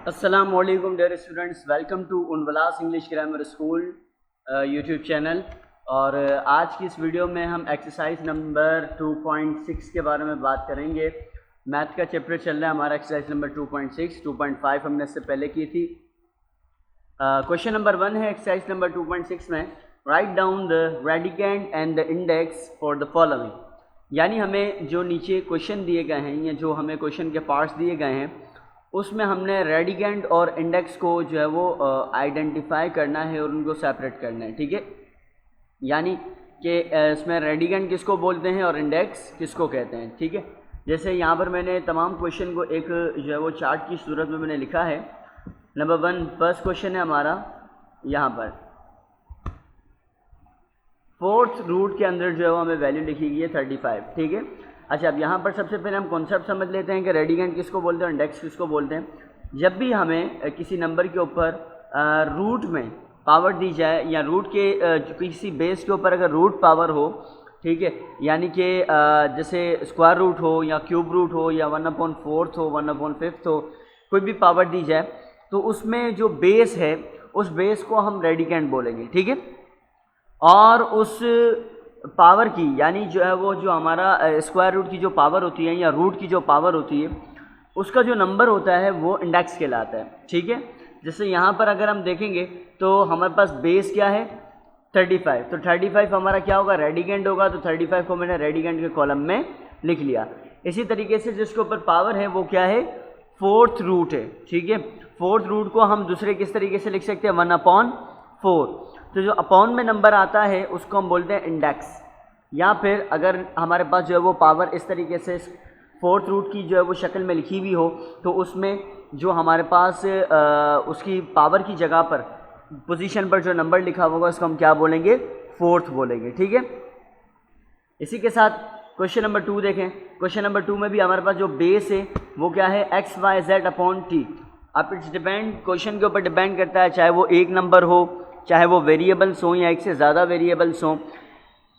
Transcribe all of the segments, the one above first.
अस्सलाम वालेकुम dear students, welcome to उनवलास English grammar school YouTube channel. और आज की इस वीडियो में हम एक्सरसाइज नंबर 2.6 के बारे में बात करेंगे। मैथ का चैप्टर चल रहा है हमारा, एक्सरसाइज नंबर 2.6। 2.5 हमने इससे पहले की थी। क्वेश्चन नंबर 1 है एक्सरसाइज नंबर 2.6 में, write down the radicand and the index for the following. यानी हमें जो नीचे क्वेश्चन दिए गए हैं या जो हमें क्वेश्चन के पार्ट्स दिए गए हैं उसमें हमने रेडिकेंड और इंडेक्स को जो है वो आइडेंटिफाई करना है और उनको सेपरेट करना है। ठीक है, यानी कि इसमें रेडिकेंड किसको बोलते हैं और इंडेक्स किसको कहते हैं। ठीक है, जैसे यहाँ पर मैंने तमाम क्वेश्चन को एक जो है वो चार्ट की सूरत में मैंने लिखा है। नंबर 1 फर्स्ट क्वेश्चन है हमारा, यहाँ पर फोर्थ रूट के अंदर जो है वो हमें वैल्यू लिखी गई है 35। ठीक है, अच्छा अब यहाँ पर सबसे पहले हम कॉन्सेप्ट समझ लेते हैं कि रेडिकेंड किसको बोलते हैं, इंडेक्स किसको बोलते हैं। जब भी हमें किसी नंबर के ऊपर रूट में पावर दी जाए या रूट के किसी बेस के ऊपर अगर रूट पावर हो, ठीक है, यानी कि जैसे स्क्वायर रूट हो या क्यूब रूट हो या 1/4 हो, 1/5 हो, कोई भी पावर दी जाए तो उसमें जो बेस है उस बेस को हम रेडिकेंड बोलेंगे। ठीक है, और उस पावर की यानी जो है वो जो हमारा स्क्वायर रूट की जो पावर होती है या रूट की जो पावर होती है उसका जो नंबर होता है वो इंडेक्स कहलाता है। ठीक है, जैसे यहाँ पर अगर हम देखेंगे तो हमारे पास बेस क्या है 35, तो 35 हमारा क्या होगा, रेडिकेंड होगा। तो 35 को मैंने रेडिकेंड के कॉलम में लिख लिया। इसी तरीके से जिसके ऊपर पावर है वो क्या है, फोर्थ रूट है। ठीक है, फोर्थ रूट को हम दूसरे किस तरीके से लिख सकते हैं, 1/4। तो जो अपॉन में नंबर आता है उसको हम बोलते हैं इंडेक्स। या फिर अगर हमारे पास जो है वो पावर इस तरीके से फोर्थ रूट की जो है वो शक्ल में लिखी हुई हो तो उसमें जो हमारे पास उसकी पावर की जगह पर पोजीशन पर जो नंबर लिखा होगा उसको हम क्या बोलेंगे, फोर्थ बोलेंगे। ठीक है, इसी के साथ क्वेश्चन नंबर 2 देखें। क्वेश्चन नंबर 2 में भी हमारे पास जो बेस है वो क्या है, XYZ/T। अब इट्स डिपेंड, क्वेश्चन के ऊपर डिपेंड करता है, चाहे वो एक नंबर हो, चाहे वो वेरिएबल्स हों या एक से ज़्यादा वेरिएबल्स हों।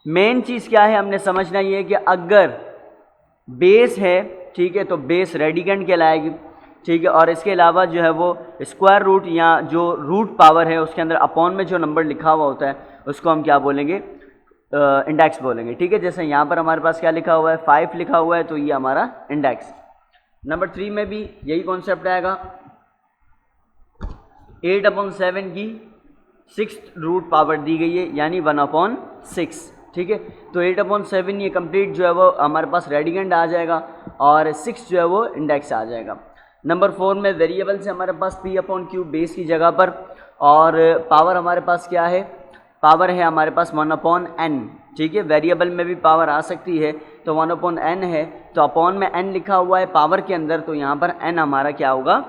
मेन चीज़ क्या है हमने समझना ये है कि अगर बेस है, ठीक है, तो बेस रेडिकेंड कहलाएगी। ठीक है, और इसके अलावा जो है वो स्क्वायर रूट या जो रूट पावर है उसके अंदर अपॉन में जो नंबर लिखा हुआ होता है उसको हम क्या बोलेंगे, इंडेक्स बोलेंगे। ठीक है, जैसे यहाँ पर हमारे पास क्या लिखा हुआ है, 5 लिखा हुआ है, तो ये हमारा इंडेक्स। नंबर 3 में भी यही कॉन्सेप्ट आएगा। 8/7 की 6th रूट पावर दी गई है यानी 1/6। ठीक है, तो 8/7 ये कंप्लीट जो है वो हमारे पास रेडिकेंड आ जाएगा और 6 जो है वो इंडेक्स आ जाएगा। नंबर 4 में वेरिएबल से हमारे पास P/Q बेस की जगह पर, और पावर हमारे पास क्या है, पावर है हमारे पास 1/n। ठीक है, वेरिएबल में भी पावर आ सकती है तो 1/n है, तो अपॉन में n लिखा हुआ है पावर के अंदर, तो यहाँ पर n हमारा क्या होगा,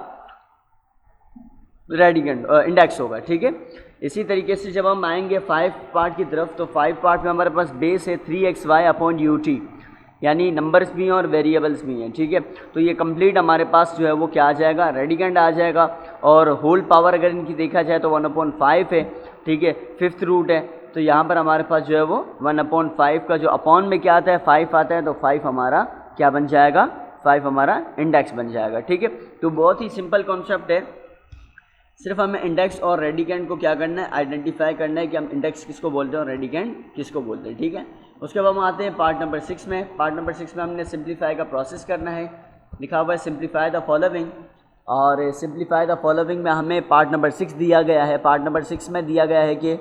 रेडिकेंड इंडेक्स होगा। ठीक है, इसी तरीके से जब हम आएंगे 5 पार्ट की तरफ तो 5 पार्ट में हमारे पास बेस है 3xy/ut, यानी नंबर्स भी हैं और वेरिएबल्स भी हैं। ठीक है, तो ये कंप्लीट हमारे पास जो है वो क्या आ जाएगा, रेडिकेंड आ जाएगा। और होल पावर अगर इनकी देखा जाए तो 1/5 है। ठीक है, 5th रूट है, तो यहाँ पर हमारे पास जो है वो 1/5 का जो अपॉन में क्या आता है, 5 आता है, तो 5 हमारा क्या बन जाएगा, 5 हमारा इंडेक्स बन जाएगा। ठीक है, तो बहुत ही सिंपल कॉन्सेप्ट है, सिर्फ हमें इंडेक्स और रेडिकेंड को क्या करना है, आइडेंटिफाई करना है कि हम इंडेक्स किसको बोलते हैं और रेडिकेंड किसको बोलते हैं। ठीक है, उसके बाद हम आते हैं पार्ट नंबर 6 में। पार्ट नंबर 6 में हमने सिंप्लीफाई का प्रोसेस करना है। लिखा हुआ है सिंप्लीफाई द फॉलोइंग, और सिंप्लीफाई द फॉलोइंग में हमें पार्ट नंबर 6 दिया गया है। पार्ट नंबर 6 में दिया गया है कि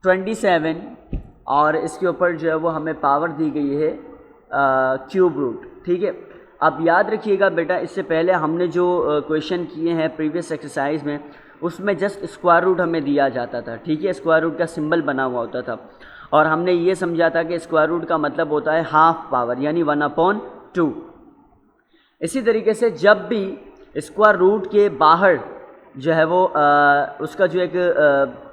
27 और इसके ऊपर जो है वो हमें पावर दी गई है क्यूब रूट। ठीक है, अब याद रखिएगा बेटा, इससे पहले हमने जो क्वेश्चन किए हैं प्रीवियस एक्सरसाइज में उसमें जस्ट स्क्वायर रूट हमें दिया जाता था। ठीक है, स्क्वायर रूट का सिंबल बना हुआ होता था और हमने ये समझा था कि स्क्वायर रूट का मतलब होता है हाफ पावर यानी 1/2। इसी तरीके से जब भी स्क्वायर रूट के बाहर जो है वो उसका जो एक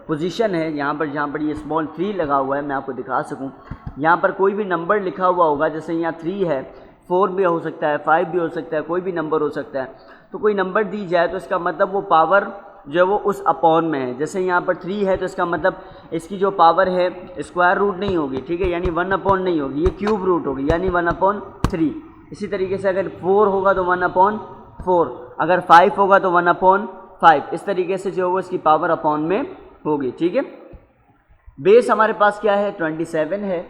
पोजीशन है, यहाँ पर जहाँ पर ये स्मॉल 3 लगा हुआ है, मैं आपको दिखा सकूँ, यहाँ पर कोई भी नंबर लिखा हुआ होगा, जैसे यहाँ 3 है, 4 भी हो सकता है, 5 भी हो सकता है, कोई भी नंबर हो सकता है। तो कोई नंबर दी जाए तो इसका मतलब वो पावर जो है वो उस अपॉन में है। जैसे यहाँ पर 3 है तो इसका मतलब इसकी जो पावर है स्क्वायर रूट नहीं होगी। ठीक है, यानी 1/, नहीं होगी, ये क्यूब रूट होगी यानी 1/3। इसी तरीके से अगर 4 होगा तो 1/4 4, अगर 5 होगा तो 1/5, इस तरीके से जो है वो इसकी पावर अपॉन में होगी, ठीक है। बेस हमारे पास क्या है 27 है,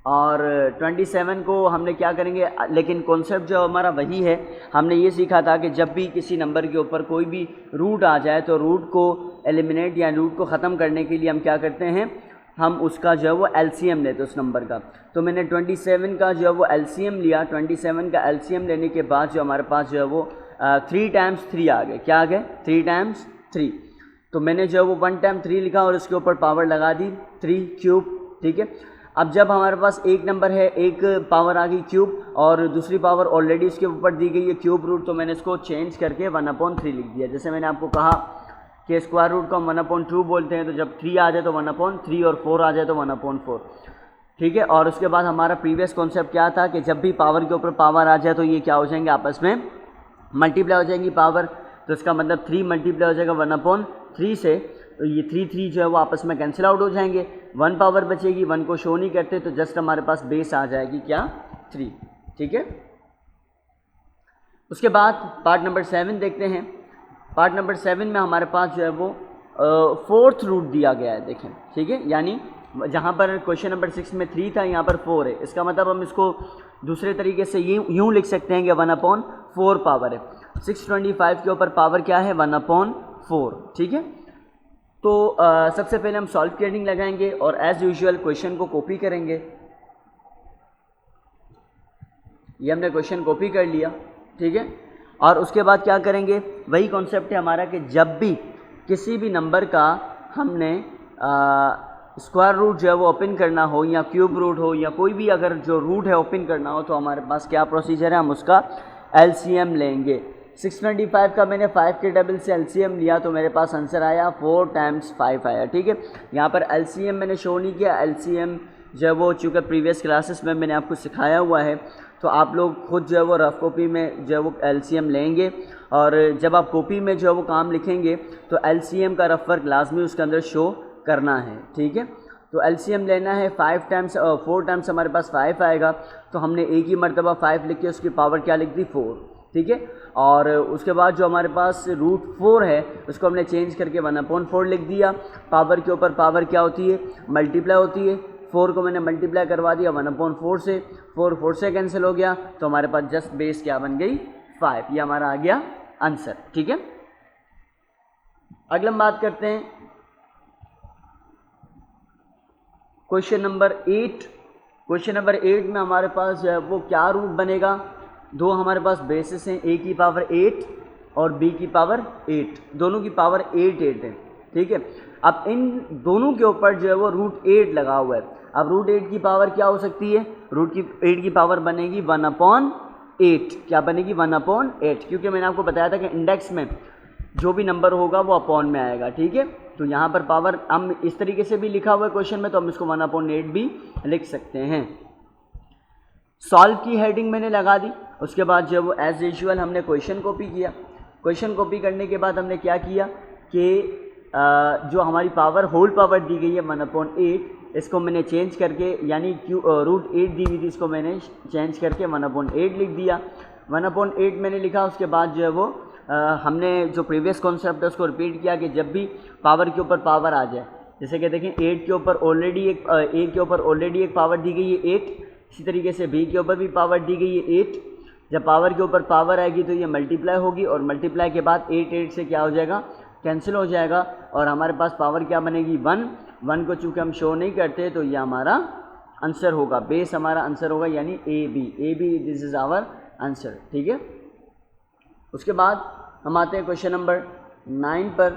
और 27 को हमने क्या करेंगे, लेकिन कॉन्सेप्ट जो हमारा वही है, हमने ये सीखा था कि जब भी किसी नंबर के ऊपर कोई भी रूट आ जाए तो रूट को एलिमिनेट या रूट को ख़त्म करने के लिए हम क्या करते हैं, हम उसका जो है वो एलसीएम लेते हैं उस नंबर का। तो मैंने 27 का जो है वो एलसीएम लिया, 27 का एलसीएम लेने के बाद जो हमारे पास जो है वो 3 टाइम्स 3 आ गए, क्या आ गए 3 टाइम्स 3। तो मैंने जो है वो 1 टाइम 3 लिखा और उसके ऊपर पावर लगा दी 3 क्यूब, ठीक है। अब जब हमारे पास एक नंबर है, एक पावर आ गई क्यूब और दूसरी पावर ऑलरेडी उसके ऊपर दी गई है क्यूब रूट, तो मैंने इसको चेंज करके 1/3 लिख दिया। जैसे मैंने आपको कहा कि स्क्वायर रूट को हम 1/2 बोलते हैं, तो जब 3 आ जाए तो 1/3 और 4 आ जाए तो 1/4, ठीक है। और उसके बाद हमारा प्रीवियस कॉन्सेप्ट क्या था कि जब भी पावर के ऊपर पावर आ जाए तो ये क्या हो जाएंगे, आपस में मल्टीप्लाई हो जाएंगी पावर। तो इसका मतलब 3 मल्टीप्लाई हो जाएगा 1/3 से, तो ये 3 जो है वो आपस में कैंसिल आउट हो जाएंगे, 1 पावर बचेगी, 1 को शो नहीं करते, तो जस्ट हमारे पास बेस आ जाएगी क्या 3, ठीक है। उसके बाद पार्ट नंबर 7 देखते हैं। पार्ट नंबर 7 में हमारे पास जो है वो 4th रूट दिया गया है, देखें, ठीक है। यानी जहाँ पर क्वेश्चन नंबर 6 में 3 था, यहाँ पर 4 है। इसका मतलब हम इसको दूसरे तरीके से यूँ लिख सकते हैं कि 1/4 पावर है। 625 के ऊपर पावर क्या है 1/4, ठीक है। तो सबसे पहले हम सॉल्व की हेडिंग लगाएंगे और एज़ यूजुअल क्वेश्चन को कॉपी करेंगे। ये हमने क्वेश्चन कॉपी कर लिया, ठीक है। और उसके बाद क्या करेंगे, वही कॉन्सेप्ट है हमारा कि जब भी किसी भी नंबर का हमने स्क्वायर रूट जो है वो ओपन करना हो या क्यूब रूट हो या कोई भी अगर जो रूट है ओपन करना हो, तो हमारे पास क्या प्रोसीजर है, हम उसका एलसीएम लेंगे। 625 का मैंने 5 के टेबल से एलसीएम लिया तो मेरे पास आंसर आया 4 टाइम्स 5 आया, ठीक है। यहाँ पर एलसीएम मैंने शो नहीं किया, एलसीएम जो है वो चूँकि प्रीवियस क्लासेस में मैंने आपको सिखाया हुआ है, तो आप लोग खुद जो है वो रफ कॉपी में जो है वो एलसीएम लेंगे, और जब आप कॉपी में जो है वो काम लिखेंगे तो एलसीएम का रफ वर्क लाजमी उसके अंदर शो करना है, ठीक है। तो एलसीएम लेना है 4 टाइम्स हमारे पास 5 आएगा, तो हमने एक ही मरतबा 5 लिख के उसकी पावर क्या लिख दी 4, ठीक है। और उसके बाद जो हमारे पास रूट 4 है उसको हमने चेंज करके 1/4 लिख दिया। पावर के ऊपर पावर क्या होती है, मल्टीप्लाई होती है। 4 को मैंने मल्टीप्लाई करवा दिया 1/4 से, 4 से कैंसिल हो गया, तो हमारे पास जस्ट बेस क्या बन गई 5, ये हमारा आ गया आंसर, ठीक है। अगला हम बात करते हैं क्वेश्चन नंबर 8। क्वेश्चन नंबर 8 में हमारे पास जो है वो क्या रूट बनेगा, दो हमारे पास बेसिस हैं, ए की पावर 8 और बी की पावर 8, दोनों की पावर 8 है, ठीक है। अब इन दोनों के ऊपर जो है वो रूट 8 लगा हुआ है। अब रूट 8 की पावर क्या हो सकती है, रूट की 8 की पावर बनेगी 1/8, क्या बनेगी 1/8, क्योंकि मैंने आपको बताया था कि इंडेक्स में जो भी नंबर होगा वो अपॉन में आएगा, ठीक है। तो यहाँ पर पावर हम इस तरीके से भी लिखा हुआ है क्वेश्चन में, तो हम इसको 1/8 भी लिख सकते हैं। सॉल्व की हेडिंग मैंने लगा दी। उसके बाद जो वो एज़ यूजुअल हमने क्वेश्चन कॉपी किया। क्वेश्चन कॉपी करने के बाद हमने क्या किया कि जो हमारी पावर होल पावर दी गई है 1/8, इसको मैंने चेंज करके, यानी रूट 8 दी हुई थी, इसको मैंने चेंज करके 1/8 लिख दिया। 1/8 मैंने लिखा। उसके बाद जो है वो हमने जो प्रीवियस कॉन्सेप्ट है उसको रिपीट किया कि जब भी पावर के ऊपर पावर आ जाए, जैसे कि देखें 8 के ऊपर ऑलरेडी ए के ऊपर ऑलरेडी एक पावर दी गई है 8, इसी तरीके से बी के ऊपर भी पावर दी गई है 8। जब पावर के ऊपर पावर आएगी तो ये मल्टीप्लाई होगी, और मल्टीप्लाई के बाद 8 से क्या हो जाएगा, कैंसिल हो जाएगा, और हमारे पास पावर क्या बनेगी 1 को चूँकि हम शो नहीं करते तो ये हमारा आंसर होगा, बेस हमारा आंसर होगा, यानी A B this is our answer, ठीक है। उसके बाद हम आते हैं क्वेश्चन नंबर 9 पर।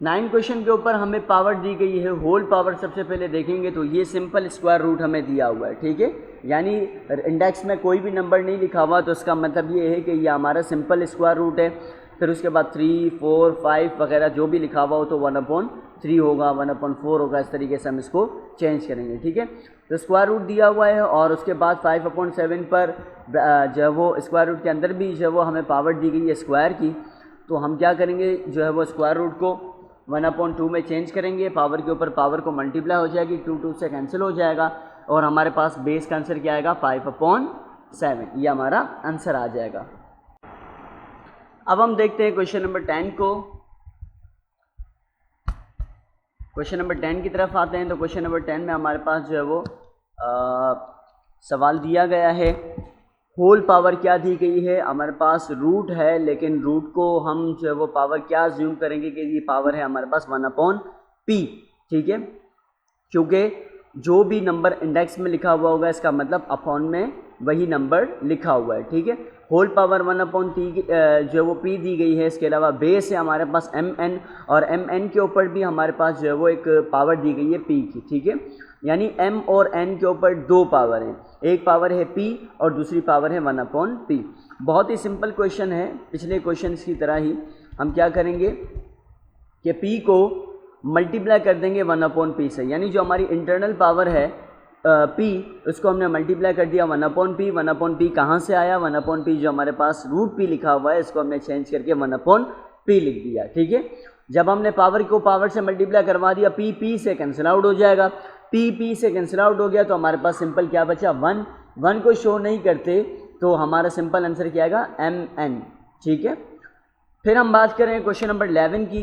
9 क्वेश्चन के ऊपर हमें पावर दी गई है होल पावर। सबसे पहले देखेंगे तो ये सिंपल स्क्वायर रूट हमें दिया हुआ है, ठीक है। यानी इंडेक्स में कोई भी नंबर नहीं लिखा हुआ, तो इसका मतलब ये है कि ये हमारा सिंपल स्क्वायर रूट है। फिर उसके बाद 3, 4, 5 वगैरह जो भी लिखा हुआ हो तो 1/3 होगा, 1/4 होगा, इस तरीके से हम इसको चेंज करेंगे, ठीक है। तो स्क्वायर रूट दिया हुआ है, और उसके बाद 5/7 पर जो है वो स्क्वायर रूट के अंदर भी जो है वो हमें पावर दी गई है स्क्वायर की। तो हम क्या करेंगे, जो है वो स्क्वायर रूट को 1/2 में चेंज करेंगे, पावर के ऊपर पावर को मल्टीप्लाई हो जाएगी, 2 से कैंसिल हो जाएगा, और हमारे पास बेस का आंसर क्या आएगा 5/8, 7, ये हमारा आंसर आ जाएगा। अब हम देखते हैं क्वेश्चन नंबर 10 को। क्वेश्चन नंबर 10 की तरफ आते हैं। तो क्वेश्चन नंबर 10 में हमारे पास जो है वो सवाल दिया गया है, होल पावर क्या दी गई है, हमारे पास रूट है, लेकिन रूट को हम जो है वो पावर क्या अज्यूम करेंगे कि ये पावर है हमारे पास 1/p, ठीक है, क्योंकि जो भी नंबर इंडेक्स में लिखा हुआ होगा इसका मतलब अपॉन में वही नंबर लिखा हुआ है, ठीक है। होल पावर 1/t जो वो p दी गई है। इसके अलावा बेस है हमारे पास mn, और mn के ऊपर भी हमारे पास जो है वो एक पावर दी गई है p की, ठीक है। यानी m और n के ऊपर दो पावर हैं, एक पावर है p और दूसरी पावर है 1/p। बहुत ही सिंपल क्वेश्चन है, पिछले क्वेश्चन की तरह ही हम क्या करेंगे कि p को मल्टीप्लाई कर देंगे 1/p से, यानी जो हमारी इंटरनल पावर है p, उसको हमने मल्टीप्लाई कर दिया 1/p। 1/p कहाँ से आया, 1/p जो हमारे पास रूट p लिखा हुआ है इसको हमने चेंज करके 1/p लिख दिया, ठीक है। जब हमने पावर को पावर से मल्टीप्लाई करवा दिया, p से कैंसिल आउट हो जाएगा, p से कैंसिल आउट हो गया तो हमारे पास सिंपल क्या बचा 1 को शो नहीं करते तो हमारा सिंपल आंसर क्या आएगा mn, ठीक है। फिर हम बात करें क्वेश्चन नंबर 11 की।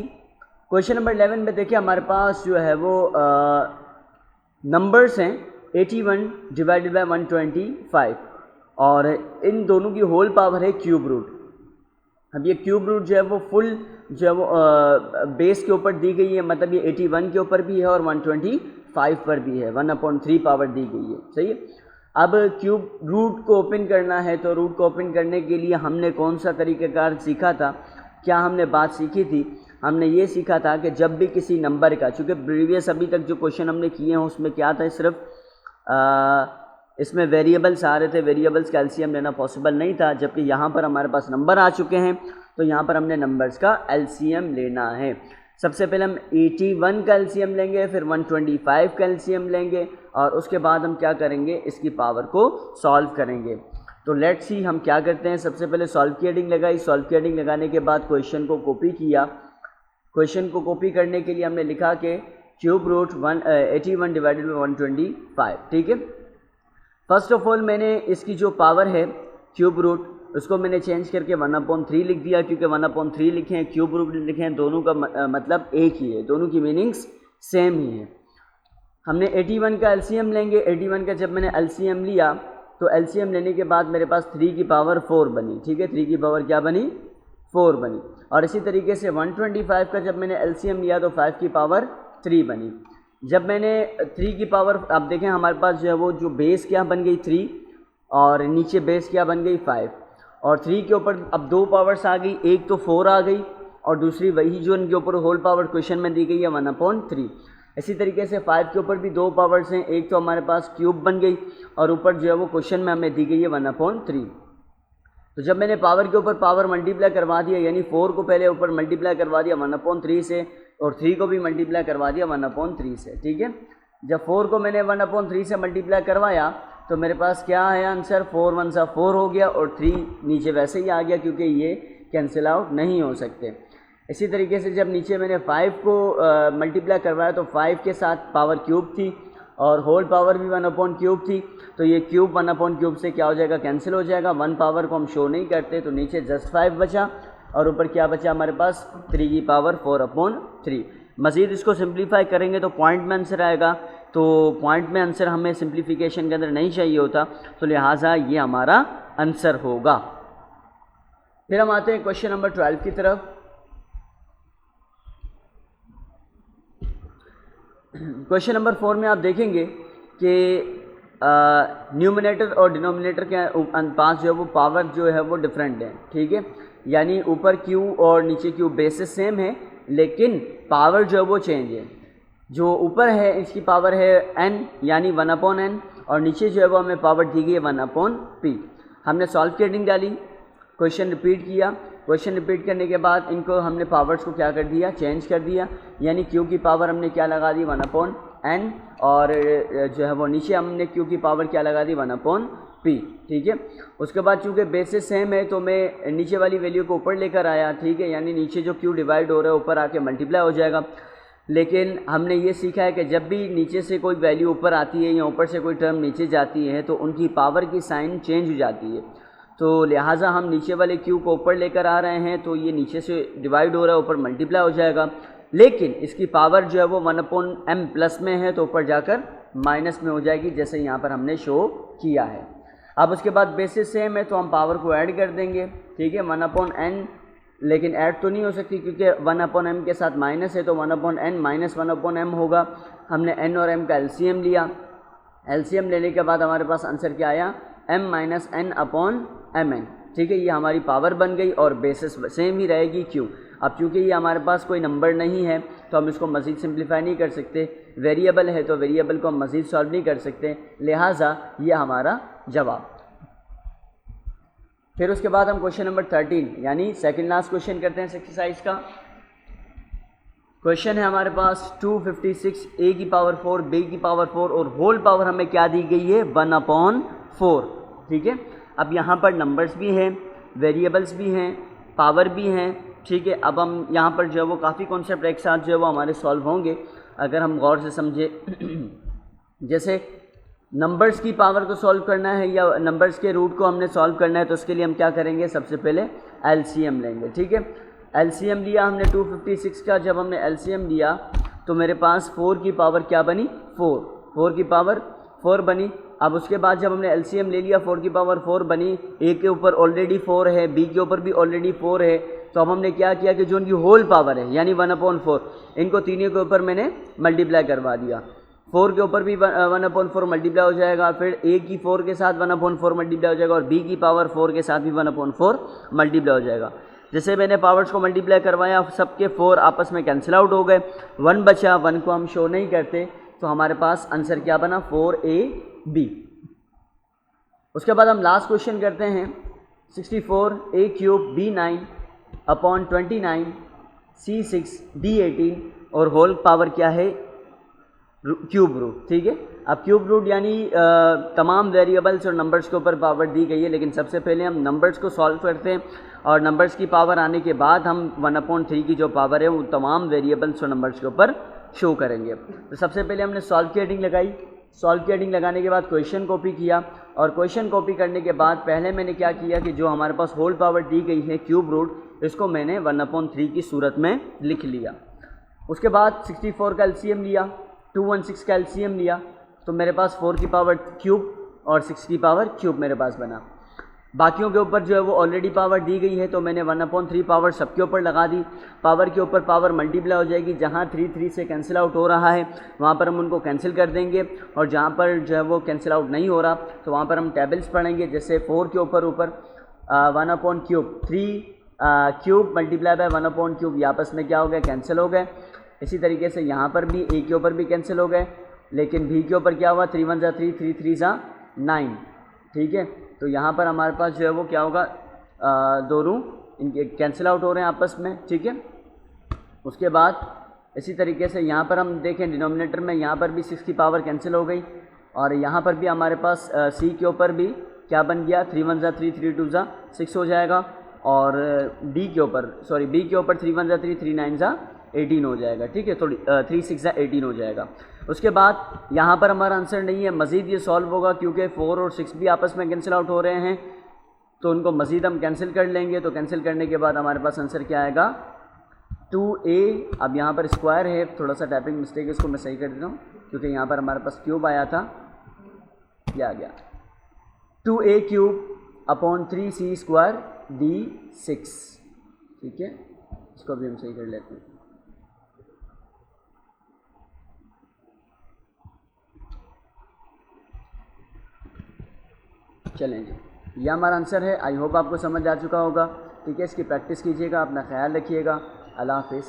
क्वेश्चन नंबर 11 में देखिए हमारे पास जो है वो नंबर्स हैं 81 डिवाइडेड बाय 125, और इन दोनों की होल पावर है क्यूब रूट। अब ये क्यूब रूट जो है वो फुल जो है वो बेस के ऊपर दी गई है, मतलब ये 81 के ऊपर भी है और 125 पर भी है, 1/3 पावर दी गई है, सही है। अब क्यूब रूट को ओपन करना है, तो रूट को ओपन करने के लिए हमने कौन सा तरीक़ाकार सीखा था, क्या हमने बात सीखी थी, हमने ये सीखा था कि जब भी किसी नंबर का, चूँकि प्रीवियस अभी तक जो क्वेश्चन हमने किए हैं उसमें क्या था, सिर्फ इसमें वेरिएबल्स आ रहे थे, वेरिएबल्स का एलसीएम लेना पॉसिबल नहीं था, जबकि यहाँ पर हमारे पास नंबर आ चुके हैं तो यहाँ पर हमने नंबर्स का एलसीएम लेना है। सबसे पहले हम 81 का एलसीएम लेंगे, फिर 125 का एलसीएम लेंगे, और उसके बाद हम क्या करेंगे, इसकी पावर को सॉल्व करेंगे। तो लेट्स सी हम क्या करते हैं। सबसे पहले सॉल्व की हेडिंग लगाई, सॉल्व की हेडिंग लगाने के बाद क्वेश्चन को कॉपी किया। क्वेश्चन को कॉपी करने के लिए हमने लिखा कि क्यूब रूट 81 डिवाइडेड बाई 125, ठीक है। फर्स्ट ऑफ ऑल मैंने इसकी जो पावर है क्यूब रूट उसको मैंने चेंज करके 1/3 लिख दिया, क्योंकि 1/3 लिखे हैं, क्यूब रूट लिखे हैं, दोनों का मतलब एक ही है, दोनों की मीनिंग्स सेम ही है। हमने 81 का एलसीएम लेंगे। 81 का जब मैंने एलसीएम लिया तो एलसीएम लेने के बाद मेरे पास 3 की पावर 4 बनी, ठीक है, 3 की पावर क्या बनी, 4 बनी। और इसी तरीके से 125 का जब मैंने एलसीएम लिया तो 5 की पावर 3 बनी। जब मैंने 3 की पावर, अब देखें हमारे पास जो है वो जो बेस क्या बन गई 3, और नीचे बेस क्या बन गई 5, और 3 के ऊपर अब 2 पावर्स आ गई, एक तो 4 आ गई और दूसरी वही जो इनके ऊपर होल पावर क्वेश्चन में दी गई है 1/3। इसी तरीके से 5 के ऊपर भी 2 पावर्स हैं, एक तो हमारे पास क्यूब बन गई और ऊपर जो है वो क्वेश्चन में हमें दी गई है 1/3। तो जब मैंने पावर के ऊपर पावर मल्टीप्लाई करवा दिया, यानी 4 को पहले ऊपर मल्टीप्लाई करवा दिया 1/3 से, और 3 को भी मल्टीप्लाई करवा दिया 1/3 से, ठीक है। जब 4 को मैंने 1/3 से मल्टीप्लाई करवाया तो मेरे पास क्या है आंसर, 4 1 सा 4 हो गया, और 3 नीचे वैसे ही आ गया क्योंकि ये कैंसिल आउट नहीं हो सकते। इसी तरीके से जब नीचे मैंने 5 को मल्टीप्लाई करवाया तो 5 के साथ पावर क्यूब थी और होल पावर भी 1/3 थी, तो ये क्यूब 1/3 से क्या हो जाएगा, कैंसिल हो जाएगा। 1 पावर को हम शो नहीं करते तो नीचे जस्ट 5 बचा, और ऊपर क्या बचा हमारे पास 3 की पावर 4/3। मज़ीद इसको सिंप्लीफाई करेंगे तो पॉइंट में आंसर आएगा, तो पॉइंट में आंसर हमें सिंप्लीफिकेशन के अंदर नहीं चाहिए होता, तो लिहाजा ये हमारा आंसर होगा। फिर हम आते हैं क्वेश्चन नंबर 12 की तरफ। क्वेश्चन नंबर 4 में आप देखेंगे कि न्यूमिनेटर और डिनोमिनेटर के पास जो है वो पावर जो है वो डिफरेंट है, ठीक है, यानी ऊपर क्यू और नीचे क्यू बेसिस सेम है लेकिन पावर जो है वो चेंज है। जो ऊपर है इसकी पावर है n यानी 1/n, और नीचे जो है वो हमें पावर दी गई है 1/p। हमने सॉल्व की हेडिंग डाली, क्वेश्चन रिपीट किया, क्वेश्चन रिपीट करने के बाद इनको हमने पावर्स को क्या कर दिया, चेंज कर दिया, यानी q की पावर हमने क्या लगा दी 1/n, और जो है वो नीचे हमने q की पावर क्या लगा दी 1/p, ठीक है। उसके बाद चूँकि बेसिस सेम है तो मैं नीचे वाली वैल्यू को ऊपर लेकर आया, ठीक है, यानी नीचे जो q डिवाइड हो रहा है ऊपर आके मल्टीप्लाई हो जाएगा। लेकिन हमने ये सीखा है कि जब भी नीचे से कोई वैल्यू ऊपर आती है या ऊपर से कोई टर्म नीचे जाती है तो उनकी पावर की साइन चेंज हो जाती है। तो लिहाजा हम नीचे वाले क्यू को ऊपर लेकर आ रहे हैं तो ये नीचे से डिवाइड हो रहा है, ऊपर मल्टीप्लाई हो जाएगा, लेकिन इसकी पावर जो है वो 1/m प्लस में है तो ऊपर जाकर माइनस में हो जाएगी, जैसे यहाँ पर हमने शो किया है। अब उसके बाद बेसिस सेम है तो हम पावर को ऐड कर देंगे, ठीक है, 1/n, लेकिन ऐड तो नहीं हो सकती क्योंकि 1/m के साथ माइनस है तो 1/n माइनस 1/m होगा। हमने n और m का एलसीएम लिया, एलसीएम लेने के बाद हमारे पास आंसर क्या आया, m माइनस n/mn, ठीक है, ये हमारी पावर बन गई और बेसिस सेम ही रहेगी क्यों। अब चूँकि ये हमारे पास कोई नंबर नहीं है तो हम इसको मज़ीद सिंप्लीफाई नहीं कर सकते, वेरिएबल है तो वेरिएबल को हम मज़ीद सॉल्व नहीं कर सकते, लिहाजा ये हमारा जवाब। फिर उसके बाद हम क्वेश्चन नंबर 13 यानी सेकंड लास्ट क्वेश्चन करते हैं इस एक्सरसाइज का। क्वेश्चन है हमारे पास 256 a की पावर 4 b की पावर 4 और होल पावर हमें क्या दी गई है 1/4, ठीक है। अब यहाँ पर नंबर्स भी हैं, वेरिएबल्स भी हैं, पावर भी हैं, ठीक है। अब हम यहाँ पर जो है वो काफ़ी कॉन्सेप्ट एक साथ जो है वो हमारे सॉल्व होंगे अगर हम गौर से समझे। जैसे नंबर्स की पावर को सॉल्व करना है या नंबर्स के रूट को हमने सॉल्व करना है तो उसके लिए हम क्या करेंगे, सबसे पहले एलसीएम लेंगे, ठीक है। एलसीएम लिया हमने 256 का, जब हमने एलसीएम लिया तो मेरे पास 4 की पावर क्या बनी, 4 की पावर 4 बनी। अब उसके बाद जब हमने एलसीएम ले लिया 4 की पावर 4 बनी, ए के ऊपर ऑलरेडी 4 है, बी के ऊपर भी ऑलरेडी 4 है, तो अब हमने क्या किया कि जो उनकी होल पावर है यानी 1/4 इनको तीनों के ऊपर मैंने मल्टीप्लाई करवा दिया। 4 के ऊपर भी 1/4 मल्टीप्लाई हो जाएगा, फिर ए की 4 के साथ 1/4 मल्टीप्लाई हो जाएगा और बी की पावर 4 के साथ भी 1/4 मल्टीप्लाई हो जाएगा। जैसे मैंने पावर्स को मल्टीप्लाई करवाया सबके 4 आपस में कैंसिल आउट हो गए, 1 बचा, 1 को हम शो नहीं करते तो हमारे पास आंसर क्या बना 4ab। उसके बाद हम लास्ट क्वेश्चन करते हैं 64a³ b9/29 c6 d18 और होल पावर क्या है क्यूब रूट, ठीक है। अब क्यूब रूट यानी तमाम वेरिएबल्स और नंबर्स के ऊपर पावर दी गई है, लेकिन सबसे पहले हम नंबर्स को सॉल्व करते हैं और नंबर्स की पावर आने के बाद हम 1/3 की जो पावर है वो तमाम वेरिएबल्स और नंबर्स के ऊपर शो करेंगे। तो सबसे पहले हमने सॉल्व की हेडिंग लगाई, सॉल्व की हेडिंग लगाने के बाद क्वेश्चन कॉपी किया और क्वेश्चन कॉपी करने के बाद पहले मैंने क्या किया कि जो हमारे पास होल पावर दी गई है क्यूब रूट, इसको मैंने 1/3 की सूरत में लिख लिया। उसके बाद 64 का एलसीएम लिया, 216 का एलसीएम लिया, तो मेरे पास 4 की पावर क्यूब और 6 की पावर क्यूब मेरे पास बना। बाकियों के ऊपर जो है वो ऑलरेडी पावर दी गई है तो मैंने 1/3 पावर सबके ऊपर लगा दी। पावर के ऊपर पावर मल्टीप्लाई हो जाएगी, जहाँ 3 से कैंसिल आउट हो रहा है वहाँ पर हम उनको कैंसिल कर देंगे और जहाँ पर जो है वो कैंसिल आउट नहीं हो रहा तो वहाँ पर हम टेबल्स पढ़ेंगे। जैसे 4 के ऊपर 1/3 3 क्यूब मल्टीप्लाई बाय 1/3 ये आपस में क्या हो गया, कैंसिल हो गए। इसी तरीके से यहाँ पर भी ए के ऊपर भी कैंसिल हो गए, लेकिन बी के ऊपर क्या हुआ 3 1 3 3 3 9, ठीक है। तो यहाँ पर हमारे पास जो है वो क्या होगा, दोनों इनके कैंसिल आउट हो रहे हैं आपस में, ठीक है। उसके बाद इसी तरीके से यहाँ पर हम देखें डिनोमिनेटर में यहाँ पर भी 6 की पावर कैंसिल हो गई और यहाँ पर भी हमारे पास सी के ऊपर भी क्या बन गया 3 1 3 3 2 6 हो जाएगा और बी के ऊपर 3 1 3 3 9 18 हो जाएगा, ठीक है। थोड़ी 3 6 18 हो जाएगा। उसके बाद यहाँ पर हमारा आंसर नहीं है, मज़ीद ये सॉल्व होगा क्योंकि 4 और 6 भी आपस में कैंसिल आउट हो रहे हैं तो उनको मज़ीद हम कैंसिल कर लेंगे। तो कैंसिल करने के बाद हमारे पास आंसर क्या आएगा 2a। अब यहाँ पर स्क्वायर है, थोड़ा सा टाइपिंग मिस्टेक है, इसको मैं सही कर देता हूँ क्योंकि यहाँ पर हमारे पास क्यूब आया था, क्या आ गया 2a³/3c² d6, ठीक है। इसको भी हम सही कर लेते हैं। चलें जी, यह हमारा आंसर है। आई होप आपको समझ आ चुका होगा, ठीक है। इसकी प्रैक्टिस कीजिएगा, अपना ख्याल रखिएगा। अल्लाह हाफिज़।